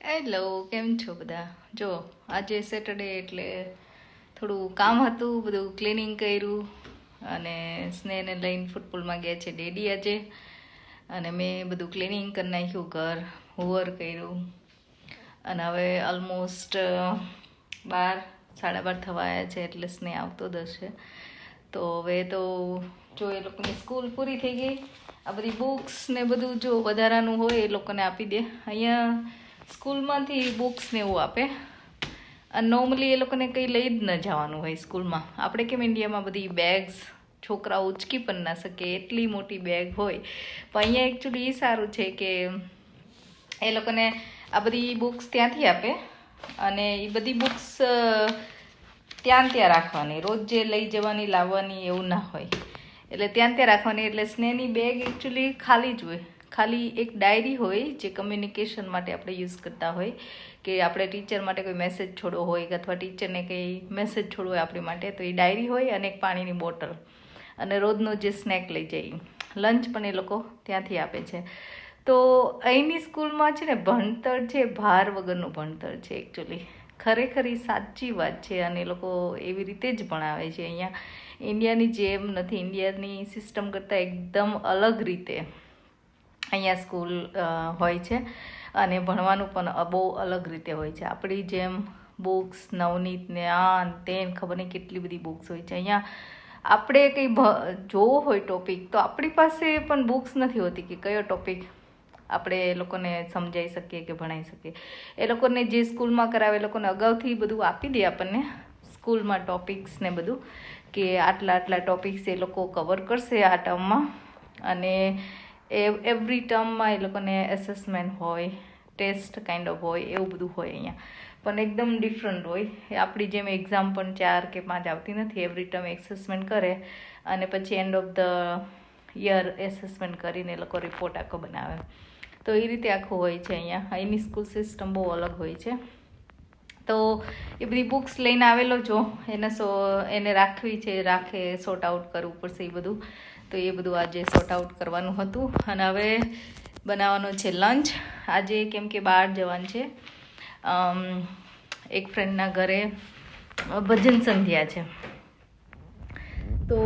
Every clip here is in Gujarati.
હેલો, કેમ છો બધા? જો આજે સેટરડે એટલે થોડું કામ હતું, બધું ક્લિનિંગ કર્યું અને સ્નેહને લઈને ફૂટબોલમાં ગયા છે ડેડી આજે. અને મેં બધું ક્લિનિંગ કરી નાખ્યું, ઘર હોવર કર્યું અને હવે ઓલમોસ્ટ 12:30 થવા આવ્યા છે એટલે સ્નેહ આવતો જ હશે. તો હવે તો જો એ લોકોની સ્કૂલ પૂરી થઈ ગઈ. આ બધી બુક્સ ને બધું જો વધારાનું હોય એ લોકોને આપી દે. અહીંયા સ્કૂલમાંથી બુક્સ ને એવું આપે અને નોર્મલી એ લોકોને કંઈ લઈ જ ન જવાનું હોય સ્કૂલમાં. આપણે કેમ ઇન્ડિયામાં બધી બેગ્સ છોકરાઓ ઉચકી પણ ના શકે એટલી મોટી બેગ હોય, પણ અહીંયા એકચ્યુઅલી એ સારું છે કે એ લોકોને આ બધી બુક્સ ત્યાંથી આપે અને એ બધી બુક્સ ત્યાં રાખવાની, રોજ જે લઈ જવાની લાવવાની એવું ના હોય. એટલે ત્યાં રાખવાની. એટલે સ્નેહની બેગ એકચ્યુઅલી ખાલી જ હોય. ખાલી એક ડાયરી હોય જે કમ્યુનિકેશન માટે આપણે યુઝ કરતા હોય, કે આપણે ટીચર માટે કોઈ મેસેજ છોડવો હોય અથવા ટીચરને કંઈ મેસેજ છોડવો હોય આપણી માટે, તો એ ડાયરી હોય અને એક પાણીની બોટલ અને રોજનો જે સ્નેક લઈ જાય. લંચ પણ એ લોકો ત્યાંથી આપે છે. તો અહીંની સ્કૂલમાં છે ને ભણતર છે ભાર વગરનું ભણતર છે એકચ્યુઅલી. ખરેખર એ સાચી વાત છે અને એ લોકો એવી રીતે જ ભણાવે છે. અહીંયા ઇન્ડિયાની જેમ નથી, ઇન્ડિયાની સિસ્ટમ કરતાં એકદમ અલગ રીતે અહીંયા સ્કૂલ હોય છે અને ભણવાનું પણ બહુ અલગ રીતે હોય છે. આપણી જેમ બુક્સ નવનીત ને આ તે ખબર નહીં કેટલી બધી બુક્સ હોય છે. અહીંયા આપણે કંઈ જોવો હોય ટોપિક તો આપણી પાસે પણ બુક્સ નથી હોતી કે કયો ટોપિક આપણે એ લોકોને સમજાવી શકીએ કે ભણાવી શકીએ. એ લોકોને જે સ્કૂલમાં કરાવે એ લોકોને અગાઉથી બધું આપી દે આપણને સ્કૂલમાં ટોપિક્સ ને બધું, કે આટલા ટોપિક્સ એ લોકો કવર કરશે આ ટર્મમાં. અને એવરી ટર્મમાં એ લોકોને એસેસમેન્ટ હોય, ટેસ્ટ કાઇન્ડ ઓફ હોય, એવું બધું હોય અહીંયા. પણ એકદમ ડિફરન્ટ હોય. આપણી જેમ એક્ઝામ પણ 4 કે 5 આવતી નથી. એવરી ટર્મ એસેસમેન્ટ કરે અને પછી end of the year assessment કરીને એ લોકો રિપોર્ટ આખો બનાવે. તો એ રીતે આખું હોય છે અહીંયા. અહીંની સ્કૂલ સિસ્ટમ બહુ અલગ હોય છે. તો એ બધી બુક્સ લઈને આવેલો છો, એને રાખવી છે, સોર્ટ આઉટ કરવું પડશે એ બધું. તો એ બધું આજે સોર્ટ આઉટ કરવાનું હતું અને હવે બનાવવાનું છે લંચ આજે, કેમ કે બહાર જવાનું છે. એક ફ્રેન્ડના ઘરે ભજન સંધ્યા છે. તો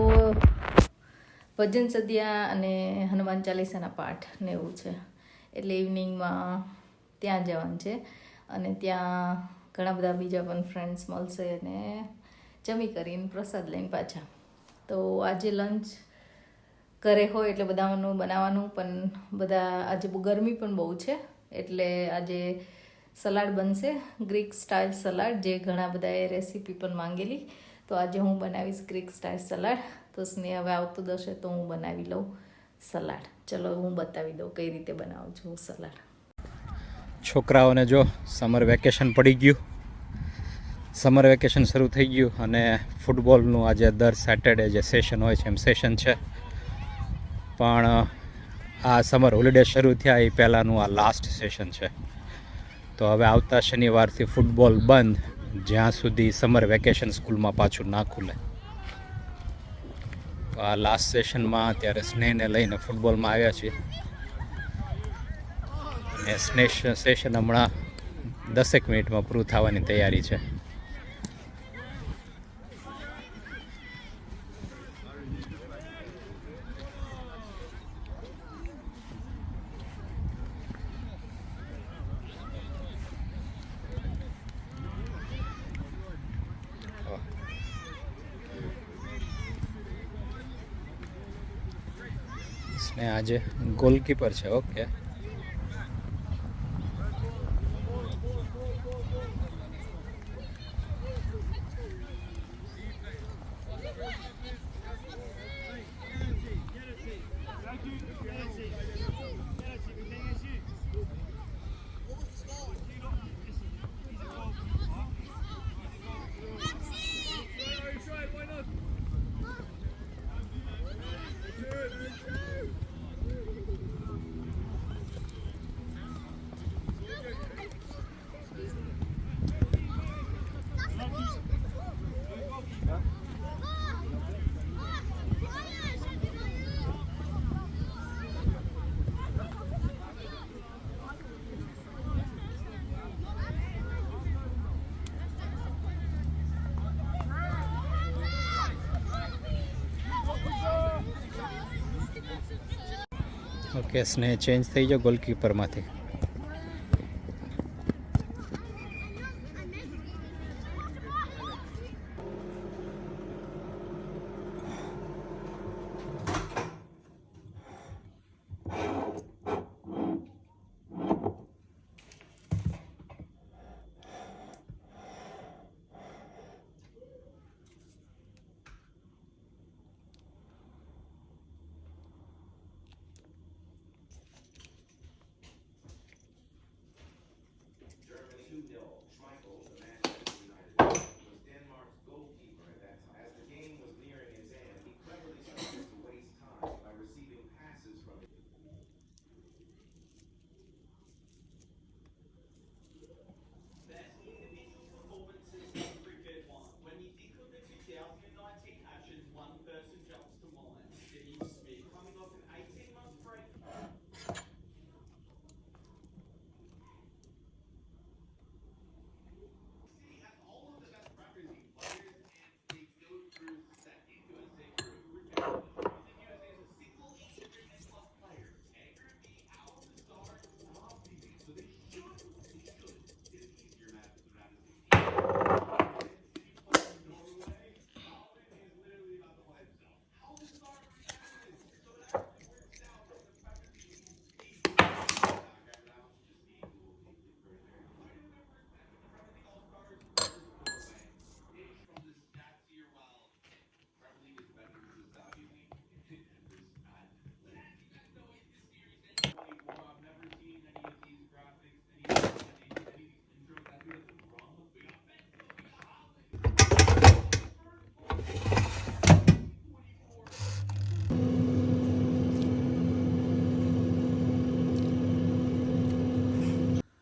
ભજન સંધ્યા અને હનુમાન ચાલીસાના પાઠ ને એવું છે. એટલે ઇવનિંગમાં ત્યાં જવાનું છે અને ત્યાં ઘણા બધા બીજા પણ ફ્રેન્ડ્સ મળશે અને જમી કરીને પ્રસાદ લઈને પાછા. તો આજે લંચ ઘરે હોય એટલે બધાનું બનાવવાનું, પણ બધા આજે ગરમી પણ બહુ છે એટલે આજે સલાડ બનશે, ગ્રીક સ્ટાઇલ સલાડ, જે ઘણા બધાએ રેસીપી પણ માંગેલી. તો આજે હું બનાવીશ ગ્રીક સ્ટાઇલ સલાડ. તો સ્નેહ હવે આવતું દશે તો હું બનાવી લઉં સલાડ. ચલો હું બતાવી દઉં કઈ રીતે બનાવું છું સલાડ. છોકરાઓને જો સમર વેકેશન પડી ગયું, સમર વેકેશન શરૂ થઈ ગયું અને ફૂટબોલનું આજે દર સેટરડે જે સેશન હોય છે એમ સેશન છે. પણ આ સમર હોલિડે શરૂ થયા એ પહેલાંનું આ લાસ્ટ સેશન છે. તો હવે આવતા શનિવારથી ફૂટબોલ બંધ, જ્યાં સુધી સમર વેકેશન સ્કૂલમાં પાછું ના ખુલે. તો આ લાસ્ટ સેશનમાં અત્યારે સ્નેહને લઈને ફૂટબોલમાં આવ્યા છીએ. અને સેશન હમણાં 10 મિનિટમાં પૂરું થવાની તૈયારી છે. સ્નેહ આજે ગોલકીપર છે. ઓકે, ઓકે, સ્નેહ ચેન્જ થઈ જાઓ ગોલકીપરમાંથી.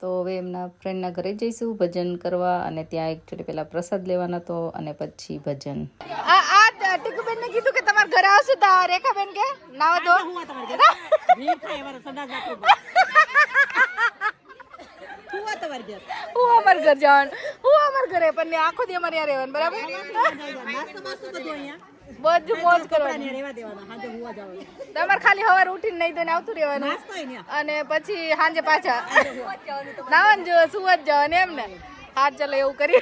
તો હવે એમના ફ્રેન્ડના ઘરે જઈશું ભજન કરવા, અને ત્યાં એકચ્યુઅલી પહેલા પ્રસાદ લેવાનો હતો અને પછી ભજન. આ ટીકુબેન ને કીધું કે તમારા ઘરે આવશું તો રેખાબેન કે નાવા દો. હું અમાર ઘર જવાનું, હું અમાર ઘરે પણ આખો દી અમારે ત્યાં રહેવાનું, બરાબર? બધું મોજ કરવાની. તમારે ખાલી સવારે ઉઠીને નહીં દઈને આવતું રહેવાનું, અને પછી સાંજે પાછા નાવાનું જો સુવા જ જવાનું એમ ને. હાથ ચાલો એવું કરી.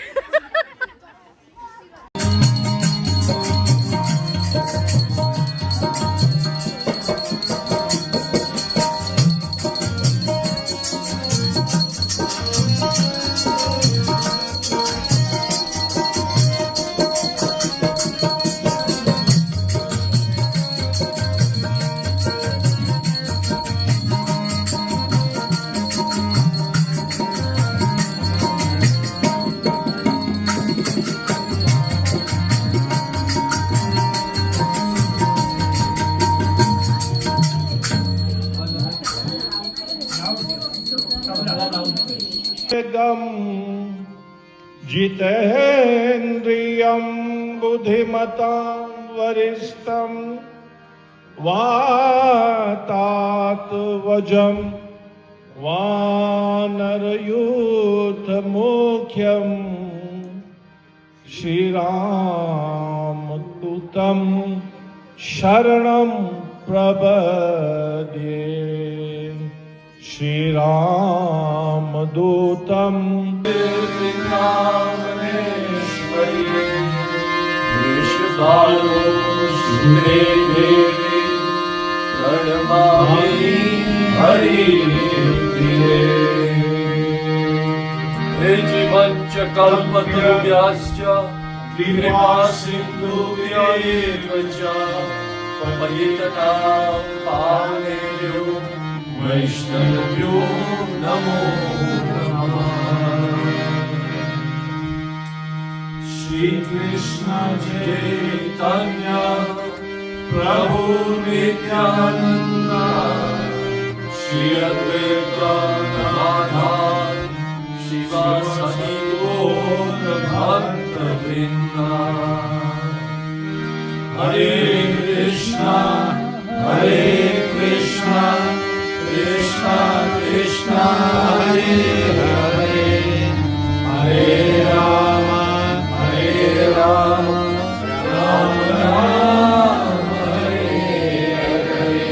जितेन्द्रियं बुद्धिमतां वरिष्ठं वातात्वजं वानरयूथमुख्यं श्रीरामदूतं शरणं प्रपद्ये. श्रीरामदूतं जीवञ्च कल्पतरुभ्यश्च कृपा सिन्धुभ्यैव च पतितानां पावनेभ्यो वैष्णवेभ्यो नमो नमः. श्री कृष्ण चैतन्य प्रभु नित्यानंद श्री अद्वैत गदाधर शिवासादि गौर भक्तवृंद. हरे कृष्णा कृष्णा कृष्णा हरे हरे, हरे राम राम राम हरे हरे.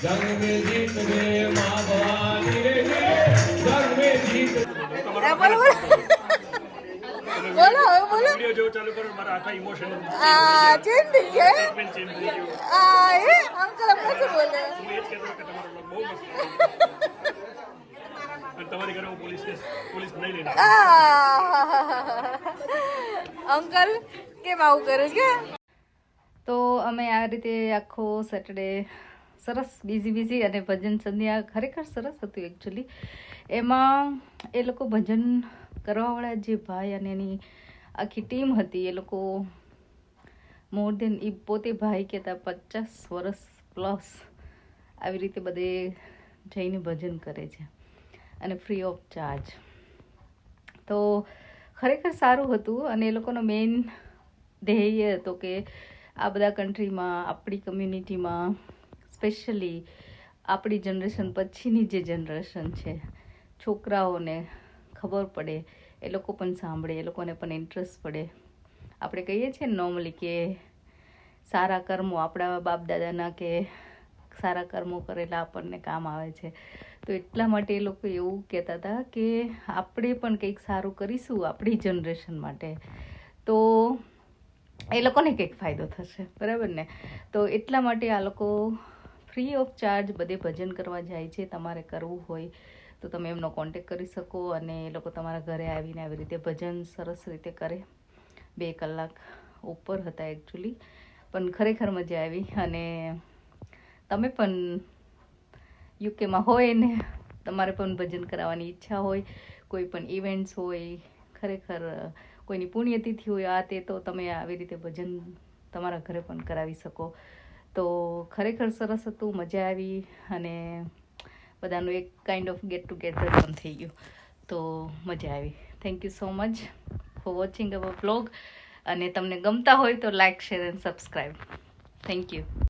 जग में जीत गए माँ भवानी रे जग में जीत બોલો બોલો બોલો હવે બોલો વિડિયો જો ચાલુ કરો મારા આખા ઇમોશન આ ચેન્જ થઈ ગયા ચેન્જ થઈ ગયું આ એ અંકલ આપણે શું બોલે હું એ જ કહેતો કે તમારો બ્લોગ બહુ મસ્ત છે અને તમારી ઘરે હું પોલીસ નહીં લઈને અંકલ કેમ આવું કરું કે તો અમે આ રીતે આખો સેટરડે સરસ બિઝી અને ભજન સંધ્યા ખરેખર સરસ હતું એકચ્યુઅલી એમાં એ લોકો ભજન કરવાવાળા જે ભાઈ અને એની આખી ટીમ હતી એ લોકો મોર દેન એ પોતે ભાઈ કહેતા 50 વર્ષ પ્લસ આવી રીતે બધે જઈને ભજન કરે છે અને ફ્રી ઓફ ચાર્જ તો ખરેખર સારું હતું અને એ લોકોનો મેઇન ધ્યેય હતો કે આ બધા કન્ટ્રીમાં આપણી કમ્યુનિટીમાં સ્પેશિયલી આપણી જનરેશન પછીની જે જનરેશન છે છોકરાઓને ખબર પડે એ લોકો પણ સાંભળે એ લોકોને પણ ઇન્ટરેસ્ટ પડે આપણે કહીએ છીએ નોર્મલી કે સારા કર્મો આપણા બાપ દાદાના કે સારા કર્મો કરેલા આપણને કામ આવે છે તો એટલા માટે એ લોકો એવું કહેતા હતા કે આપણે પણ કંઈક સારું કરીશું આપણી જનરેશન માટે તો એ લોકોને કંઈક ફાયદો થશે બરાબર ને તો એટલા માટે આ લોકો ફ્રી ઓફ ચાર્જ બધે ભજન કરવા જાય છે તમારે કરવું હોય તો તમે એમનો કોન્ટેક કરી શકો અને એ લોકો તમારા ઘરે આવીને આવી રીતે ભજન સરસ રીતે કરે 2 કલાક ઉપર હતા એકચ્યુઅલી પણ ખરેખર મજા આવી અને તમે પણ યુકેમાં હોય ને તમારે પણ ભજન કરાવવાની ઈચ્છા હોય કોઈ પણ ઇવેન્ટ્સ હોય ખરેખર કોઈની પુણ્યતિથિ હોય આ તે તો તમે આવી રીતે ભજન તમારા ઘરે પણ કરાવી શકો તો ખરેખર સરસ હતું મજા આવી અને બધાનું એક કાઇન્ડ ઓફ ગેટ ટુગેધર પણ થઈ ગયું તો મજા આવી thank you so much for watching hour blog અને તમને ગમતા હોય તો like share and subscribe thank you